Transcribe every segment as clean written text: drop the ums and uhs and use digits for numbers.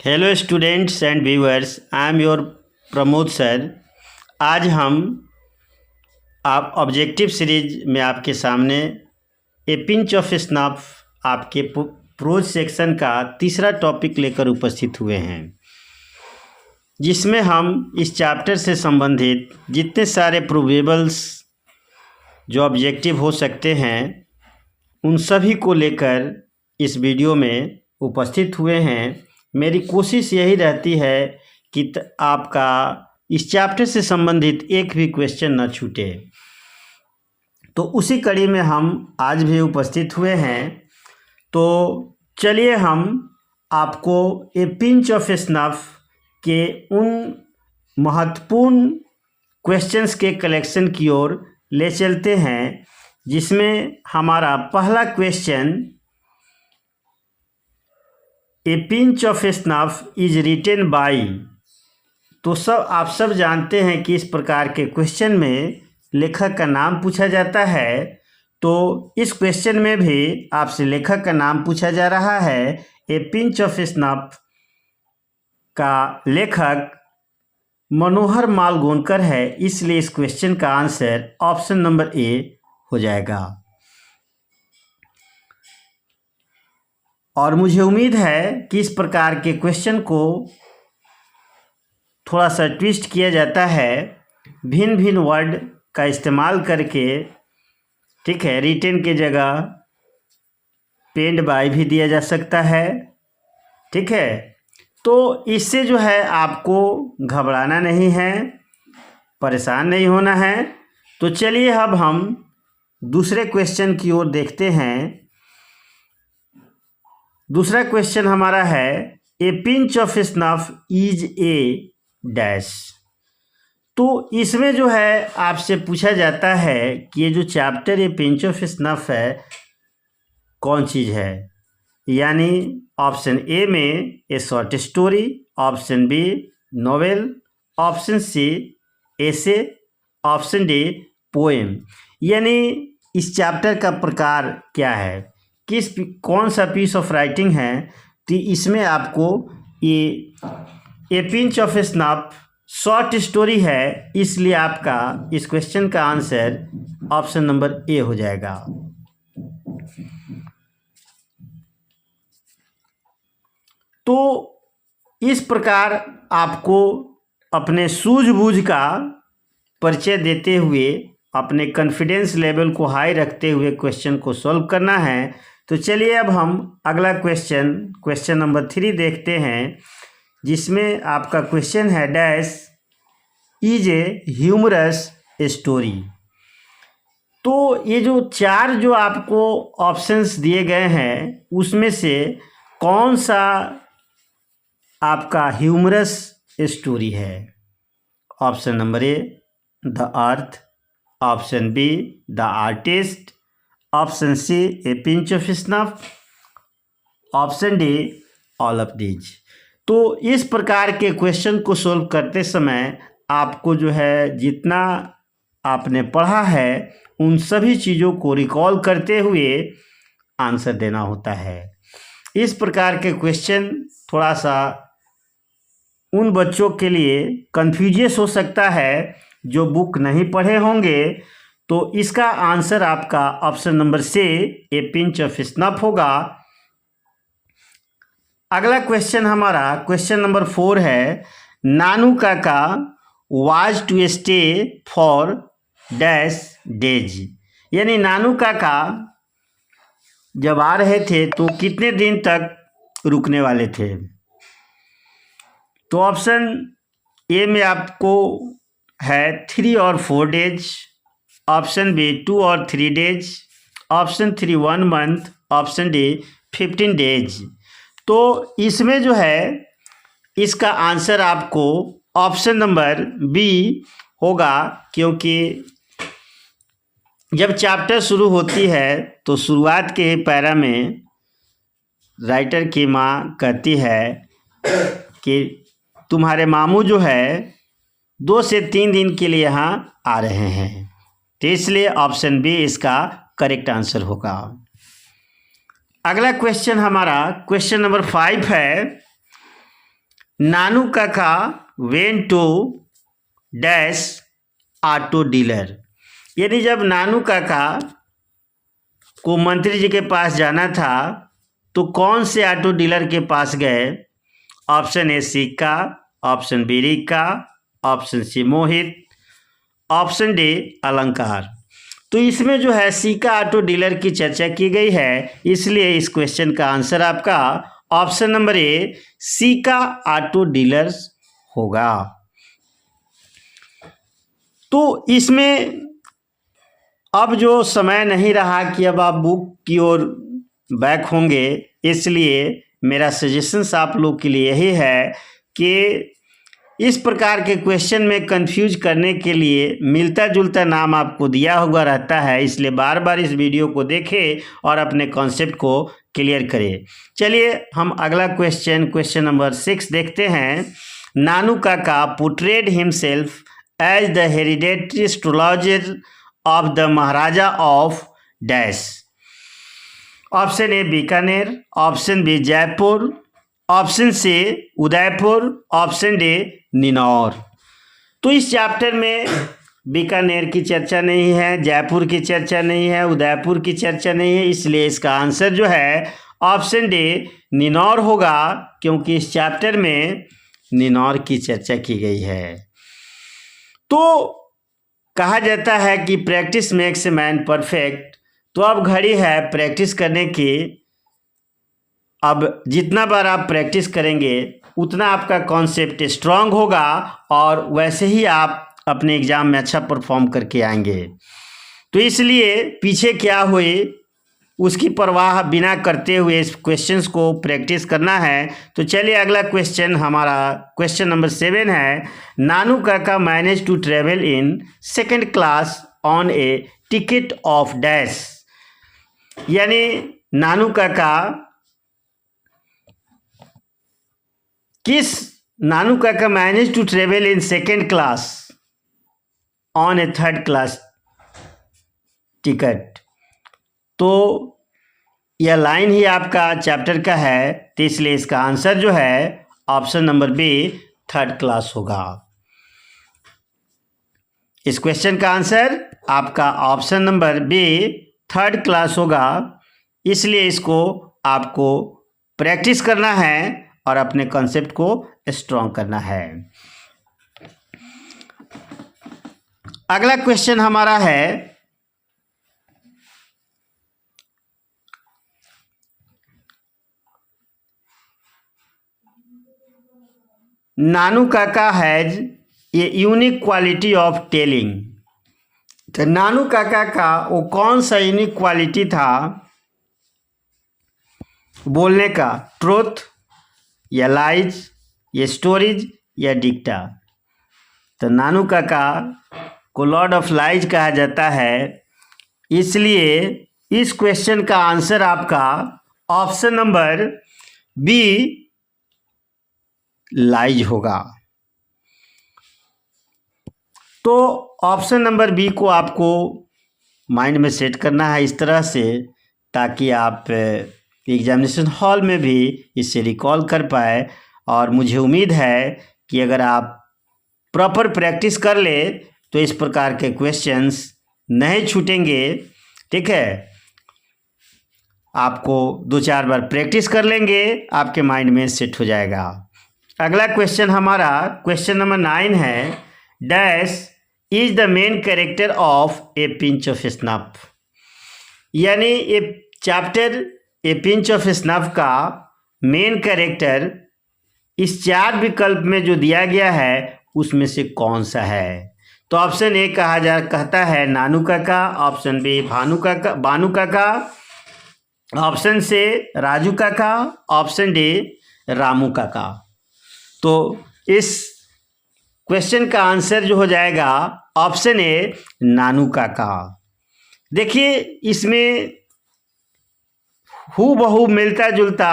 Hello students and viewers, I am your Pramod sir. आज हम आप ऑब्जेक्टिव सीरीज में आपके सामने ए पिंच ऑफ स्नफ आपके प्रोज सेक्शन का तीसरा टॉपिक लेकर उपस्थित हुए हैं, जिसमें हम इस चैप्टर से संबंधित जितने सारे प्रोबेबल्स जो ऑब्जेक्टिव हो सकते हैं उन सभी को लेकर इस वीडियो में उपस्थित हुए हैं। मेरी कोशिश यही रहती है कि आपका इस चैप्टर से संबंधित एक भी क्वेश्चन न छूटे। तो उसी कड़ी में हम आज भी उपस्थित हुए हैं। तो चलिए हम आपको ए पिंच ऑफ स्नफ के उन महत्वपूर्ण क्वेश्चंस के कलेक्शन की ओर ले चलते हैं, जिसमें हमारा पहला question, A pinch of snuff is written by. तो आप सब जानते हैं कि इस प्रकार के क्वेश्चन में लेखक का नाम पूछा जाता है। तो इस क्वेश्चन में भी आपसे लेखक का नाम पूछा जा रहा है। ए पिंच ऑफ स्नफ का लेखक मनोहर मालगोनकर है, इसलिए इस क्वेश्चन का आंसर ऑप्शन नंबर ए हो जाएगा। और मुझे उम्मीद है कि इस प्रकार के क्वेश्चन को थोड़ा सा ट्विस्ट किया जाता है, भिन्न भिन्न वर्ड का इस्तेमाल करके। ठीक है, रिटेन के जगह पेंड बाय भी दिया जा सकता है। ठीक है, तो इससे जो है आपको घबराना नहीं है, परेशान नहीं होना है। तो चलिए अब हम दूसरे क्वेश्चन की ओर देखते हैं। दूसरा क्वेश्चन हमारा है, ए pinch of snuff is a dash. तो इसमें जो है आपसे पूछा जाता है कि ये जो chapter a pinch of snuff है कौन चीज़ है। यानी ऑप्शन ए में a short story, option B novel, option C essay, option D poem. यानी इस चैप्टर का प्रकार क्या है, कौन सा पीस ऑफ राइटिंग है। तो इसमें आपको ये ए pinch of snuff short story है, इसलिए आपका इस क्वेश्चन का आंसर ऑप्शन नंबर ए हो जाएगा। तो इस प्रकार आपको अपने सूझबूझ का परिचय देते हुए, अपने कॉन्फिडेंस लेवल को हाई रखते हुए क्वेश्चन को सॉल्व करना है। तो चलिए अब हम अगला क्वेश्चन नंबर 3 देखते हैं, जिसमें आपका क्वेश्चन है, dash is a humorous story. तो ये जो चार जो आपको ऑप्शंस दिए गए हैं उसमें से कौन सा आपका ह्यूमरस स्टोरी है। Option number A the earth, option B the artist, option C a pinch of snuff, option D all of these. तो इस प्रकार के क्वेश्चन को सोल्व करते समय आपको जो है जितना आपने पढ़ा है उन सभी चीज़ों को रिकॉल करते हुए आंसर देना होता है। इस प्रकार के क्वेश्चन थोड़ा सा उन बच्चों के लिए कन्फ्यूजियस हो सकता है जो बुक नहीं पढ़े होंगे। तो इसका आंसर आपका ऑप्शन नंबर से ए पिंच ऑफ स्नफ होगा। अगला क्वेश्चन हमारा क्वेश्चन नंबर 4 है, Nanu Kaka was to stay for dash days. यानी नानू काका जब आ रहे थे तो कितने दिन तक रुकने वाले थे। तो ऑप्शन ए में आपको है 3 और 4 डेज, ऑप्शन बी 2 और 3 days, option 3 1 month, option D 15 days. तो इसमें जो है इसका आंसर आपको ऑप्शन नंबर बी होगा, क्योंकि जब चैप्टर शुरू होती है तो शुरुआत के पैरा में राइटर की माँ कहती है कि तुम्हारे मामू जो है 2 से 3 दिन के लिए यहाँ आ रहे हैं। तो इसलिए ऑप्शन बी इसका करेक्ट आंसर होगा। अगला क्वेश्चन हमारा क्वेश्चन नंबर 5 है, Nanu Kaka went to dash auto dealer, यानी जब नानू काका को मंत्री जी के पास जाना था तो कौन से ऑटो डीलर के पास गए? ऑप्शन ए सिक्का, ऑप्शन बी रिक्का, ऑप्शन सी मोहित, ऑप्शन डी अलंकार। तो इसमें जो है सिक्का ऑटो डीलर की चर्चा की गई है, इसलिए इस क्वेश्चन का आंसर आपका ऑप्शन नंबर ए सिक्का ऑटो डीलर्स होगा। तो इसमें अब जो समय नहीं रहा कि अब आप बुक की ओर बैक होंगे, इसलिए मेरा सजेशंस आप लोग के लिए यही है कि इस प्रकार के क्वेश्चन में कंफ्यूज करने के लिए मिलता जुलता नाम आपको दिया हुआ रहता है, इसलिए बार बार इस वीडियो को देखें और अपने कॉन्सेप्ट को क्लियर करें। चलिए हम अगला क्वेश्चन नंबर 6 देखते हैं। Nanu Kaka portrayed himself as the hereditary astrologer of the maharaja of dash. Option A Bikaner, option B Jaipur, option C Udaipur, option D Ninaur. तो इस चैप्टर में बीकानेर की चर्चा नहीं है, जयपुर की चर्चा नहीं है, उदयपुर की चर्चा नहीं है, इसलिए इसका आंसर जो है ऑप्शन डी निनौर होगा, क्योंकि इस चैप्टर में निनौर की चर्चा की गई है। तो कहा जाता है कि practice makes a man perfect, तो अब घड़ी है प्रैक्टिस करने की। अब जितना बार आप प्रैक्टिस करेंगे उतना आपका कॉन्सेप्ट स्ट्रांग होगा और वैसे ही आप अपने एग्ज़ाम में अच्छा परफॉर्म करके आएंगे। तो इसलिए पीछे क्या हुए उसकी परवाह बिना करते हुए इस क्वेश्चंस को प्रैक्टिस करना है। तो चलिए अगला क्वेश्चन हमारा क्वेश्चन नंबर 7 है। Nanu Kaka manage to travel in second class on a ticket of dash, यानी Nanu Kaka manage to travel in second class on a third class ticket. तो यह लाइन ही आपका चैप्टर का है, तो इसलिए इसका आंसर जो है option number B third class होगा। इस क्वेश्चन का आंसर आपका option number B third class होगा, इसलिए इसको आपको प्रैक्टिस करना है और अपने कॉन्सेप्ट को स्ट्रॉन्ग करना है। अगला क्वेश्चन हमारा है नानू काका has a unique quality of telling. तो नानू काका का वो कौन सा यूनिक क्वालिटी था बोलने का? ट्रुथ या लाइज या स्टोरीज या डिक्टा? तो नानू काका को लॉर्ड ऑफ लाइज कहा जाता है, इसलिए इस क्वेश्चन का आंसर आपका ऑप्शन नंबर बी लाइज होगा। तो ऑप्शन नंबर बी को आपको माइंड में सेट करना है इस तरह से, ताकि आप एग्जामिनेशन हॉल में भी इसे रिकॉल कर पाए। और मुझे उम्मीद है कि अगर आप प्रॉपर प्रैक्टिस कर ले तो इस प्रकार के क्वेश्चंस नहीं छूटेंगे। ठीक है, आपको 2-4 बार प्रैक्टिस कर लेंगे, आपके माइंड में सेट हो जाएगा। अगला क्वेश्चन हमारा क्वेश्चन नंबर 9 है। Dash is the main character of A pinch of snuff, यानी ये chapter a pinch of snuff का मेन कैरेक्टर इस 4 विकल्प में जो दिया गया है उसमें से कौन सा है? तो ऑप्शन ए कहता है नानू काका, ऑप्शन बी बानू काका, ऑप्शन सी राजू काका, ऑप्शन डी रामू काका। तो इस क्वेश्चन का आंसर जो हो जाएगा ऑप्शन ए नानू काका। देखिए इसमें हूबहू मिलता जुलता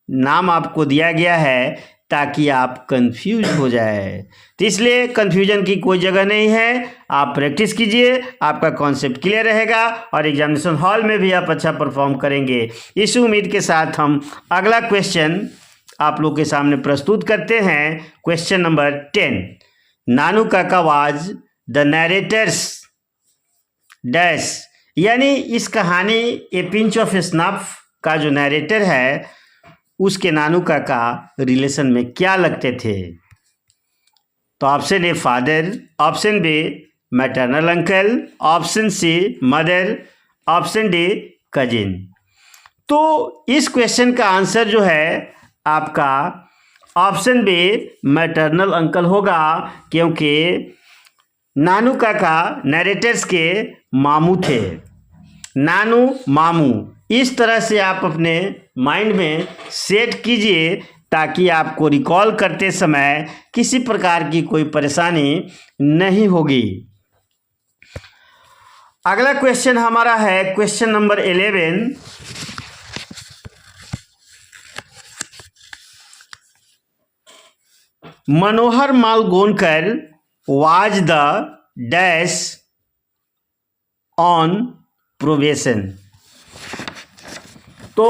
नाम आपको दिया गया है ताकि आप कंफ्यूज हो जाए, तो इसलिए कंफ्यूजन की कोई जगह नहीं है। आप प्रैक्टिस कीजिए, आपका कॉन्सेप्ट क्लियर रहेगा और एग्जामिनेशन हॉल में भी आप अच्छा परफॉर्म करेंगे। इस उम्मीद के साथ हम अगला क्वेश्चन आप लोग के सामने प्रस्तुत करते हैं question number 10। Nanu Kaka was the नैरेटर्स dash, यानी इस कहानी ए पिंच ऑफ स्नफ का जो नैरेटर है उसके नानू काका रिलेशन में क्या लगते थे। तो option A father, option B maternal uncle, option C mother, option D cousin. तो इस क्वेश्चन का आंसर जो है आपका ऑप्शन बी मैटरनल अंकल होगा, क्योंकि नानू काका नैरेटर्स के मामू थे। नानू मामू, इस तरह से आप अपने माइंड में सेट कीजिए ताकि आपको रिकॉल करते समय किसी प्रकार की कोई परेशानी नहीं होगी। अगला क्वेश्चन हमारा है question number 11। Manohar Malgonkar was the dash on probation. तो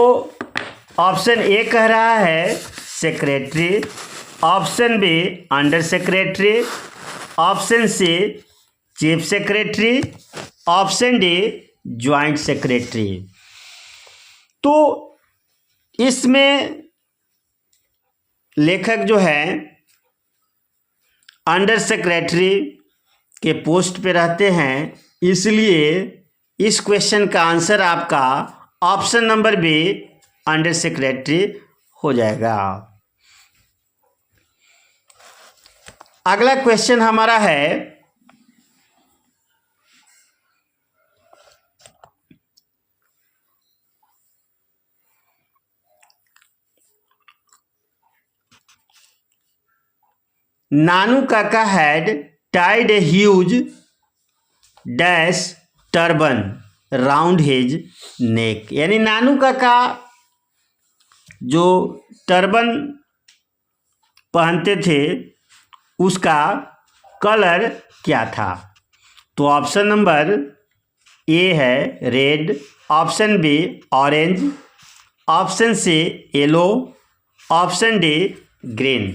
ऑप्शन ए कह रहा है secretary, option B under secretary, option C chief secretary, option D joint secretary. तो इसमें लेखक जो है अंडर सेक्रेटरी के पोस्ट पे रहते हैं, इसलिए इस क्वेश्चन का आंसर आपका option number B under secretary हो जाएगा। अगला क्वेश्चन हमारा है Nanu Kaka had tied a huge dash turban round his neck, यानी नानू काका जो टर्बन पहनते थे उसका कलर क्या था। तो ऑप्शन नंबर ए है red, option B orange, option C yellow, option D green.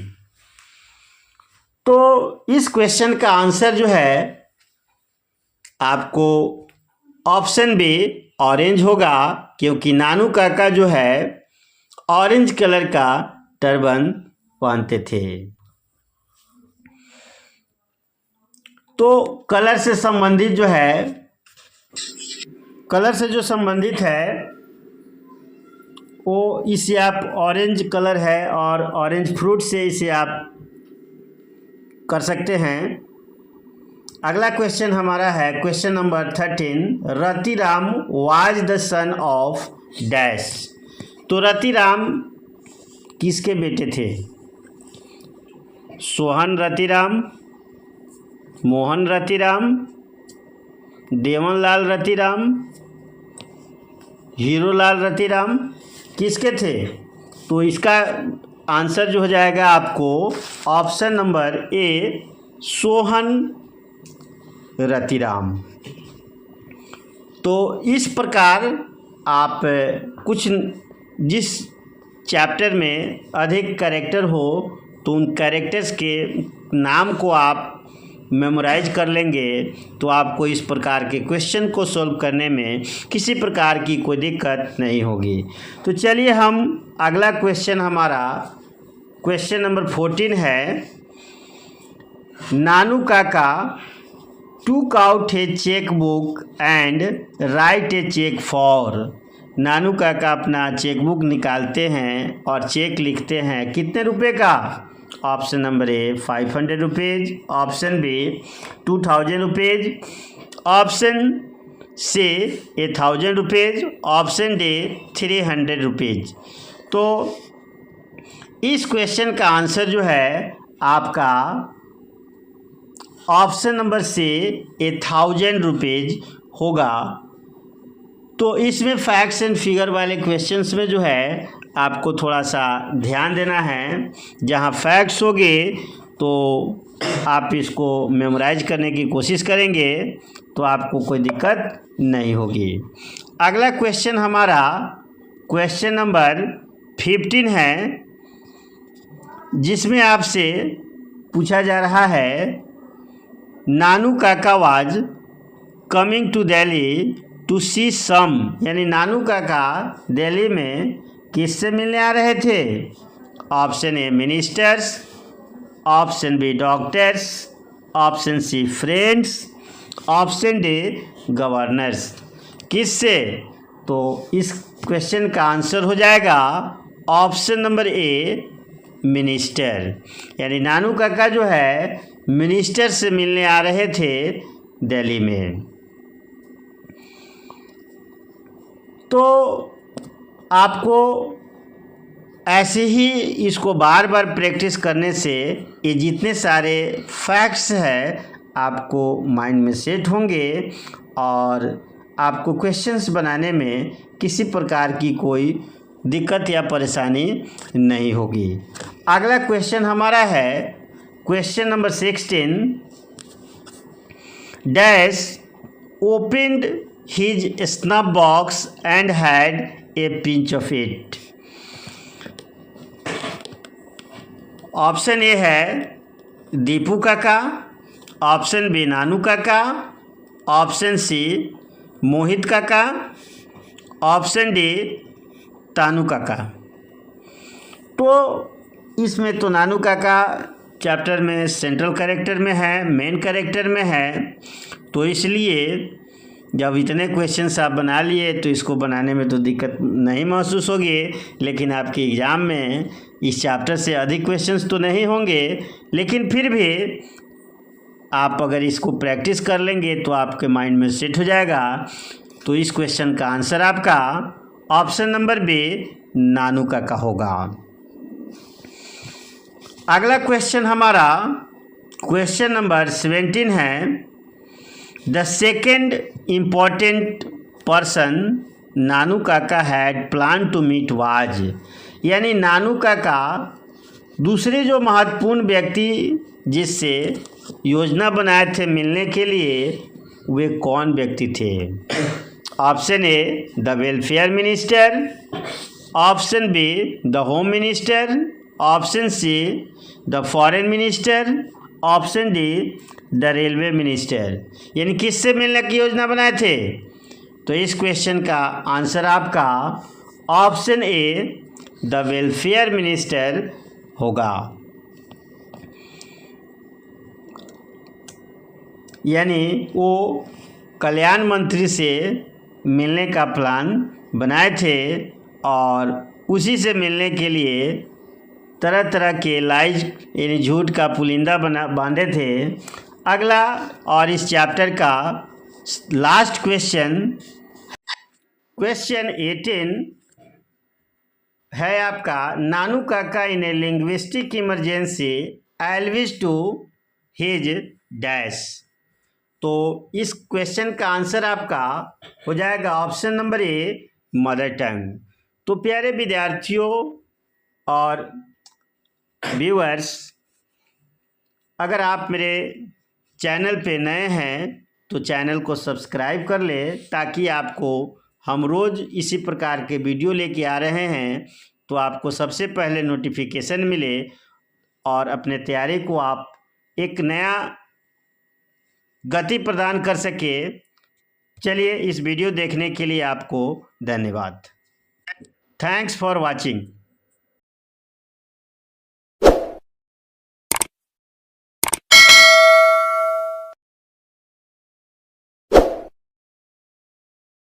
तो इस क्वेश्चन का आंसर जो है आपको ऑप्शन बी ऑरेंज होगा, क्योंकि नानू काका जो है ऑरेंज कलर का टर्बन पहनते थे। तो कलर से संबंधित जो है, कलर से जो संबंधित है वो इसे आप ऑरेंज कलर है और ऑरेंज फ्रूट से इसे आप कर सकते हैं। अगला क्वेश्चन हमारा है question number 13। Ratiram was the son of dash. तो रतिराम किसके बेटे थे। सोहन रतिराम, मोहन रतिराम, देवनलाल रतिराम, हीरोलाल रतिराम, किसके थे। तो इसका आंसर जो हो जाएगा आपको ऑप्शन नंबर ए सोहन रतिराम। तो इस प्रकार आप कुछ जिस चैप्टर में अधिक कैरेक्टर हो तो उन कैरेक्टर्स के नाम को आप मेमोराइज कर लेंगे तो आपको इस प्रकार के क्वेश्चन को सॉल्व करने में किसी प्रकार की कोई दिक्कत नहीं होगी। तो चलिए हम अगला क्वेश्चन हमारा क्वेश्चन नंबर 14 है। Nanu Kaka took out a cheque book and write a cheque for. Nanu Kaka अपना चेक बुक निकालते हैं और चेक लिखते हैं कितने रुपए का। Option number A 500 rupees, option B 2000 rupees, option C 1000 rupees, option D 300 rupees. तो इस क्वेश्चन का आंसर जो है आपका ऑप्शन नंबर सी 1000 रुपीज़ होगा। तो इसमें फैक्ट्स एंड फिगर वाले क्वेश्चंस में जो है आपको थोड़ा सा ध्यान देना है। जहाँ फैक्ट्स होंगे तो आप इसको मेमोराइज करने की कोशिश करेंगे तो आपको कोई दिक्कत नहीं होगी। अगला क्वेश्चन हमारा क्वेश्चन नंबर 15 है। जिसमें आपसे पूछा जा रहा है, Nanu Kaka was coming to Delhi to see some, यानी नानू काका दिल्ली में किससे मिलने आ रहे थे? Option A ministers, option B doctors, option C friends, option D governors. किससे? तो इस क्वेश्चन का आंसर हो जाएगा ऑप्शन नंबर ए मिनिस्टर, यानी नानू काका जो है मिनिस्टर से मिलने आ रहे थे दिल्ली में। तो आपको ऐसे ही इसको बार बार प्रैक्टिस करने से ये जितने सारे फैक्ट्स हैं आपको माइंड में सेट होंगे और आपको क्वेश्चंस बनाने में किसी प्रकार की कोई दिक्कत या परेशानी नहीं होगी। अगला क्वेश्चन हमारा है question number 16। Dash opened his snuff box and had a pinch of it. Option A है दीपू काका, ऑप्शन बी नानू काका, ऑप्शन सी मोहित काका, ऑप्शन डी तानू काका। तो इसमें तो नानू काका चैप्टर में सेंट्रल कैरेक्टर में है, मेन कैरेक्टर में है, तो इसलिए जब इतने क्वेश्चंस आप बना लिए तो इसको बनाने में तो दिक्कत नहीं महसूस होगी। लेकिन आपके एग्ज़ाम में इस चैप्टर से अधिक क्वेश्चंस तो नहीं होंगे, लेकिन फिर भी आप अगर इसको प्रैक्टिस कर लेंगे तो आपके माइंड में सेट हो जाएगा। तो इस क्वेश्चन का आंसर आपका ऑप्शन नंबर बी नानू काका होगा। अगला क्वेश्चन हमारा क्वेश्चन नंबर 17 है। The second important person Nanu Kaka had plan to meet was, यानी नानू काका दूसरे जो महत्वपूर्ण व्यक्ति जिससे योजना बनाए थे मिलने के लिए वे कौन व्यक्ति थे? Option A the welfare minister, option B the home minister, option see the foreign minister, option D the railway minister. यानी किससे मिलने की योजना बनाए थे? तो इस क्वेश्चन का आंसर आपका option A the welfare minister होगा। यानी वो कल्याण मंत्री से मिलने का प्लान बनाए थे और उसी से मिलने के लिए तरह तरह के लाइज यानी झूठ का पुलिंदा बांधे थे। अगला और इस चैप्टर का लास्ट क्वेश्चन, क्वेश्चन 18 है आपका, Nanu Kaka in a linguistic emergency always to his dash. तो इस क्वेश्चन का आंसर आपका हो जाएगा option number A mother tongue. तो प्यारे विद्यार्थियों और व्यूअर्स, अगर आप मेरे चैनल पे नए हैं तो चैनल को सब्सक्राइब कर ले, ताकि आपको हम रोज़ इसी प्रकार के वीडियो लेके आ रहे हैं तो आपको सबसे पहले नोटिफिकेशन मिले और अपने तैयारी को आप एक नया गति प्रदान कर सके। चलिए, इस वीडियो देखने के लिए आपको धन्यवाद। Thanks for watching.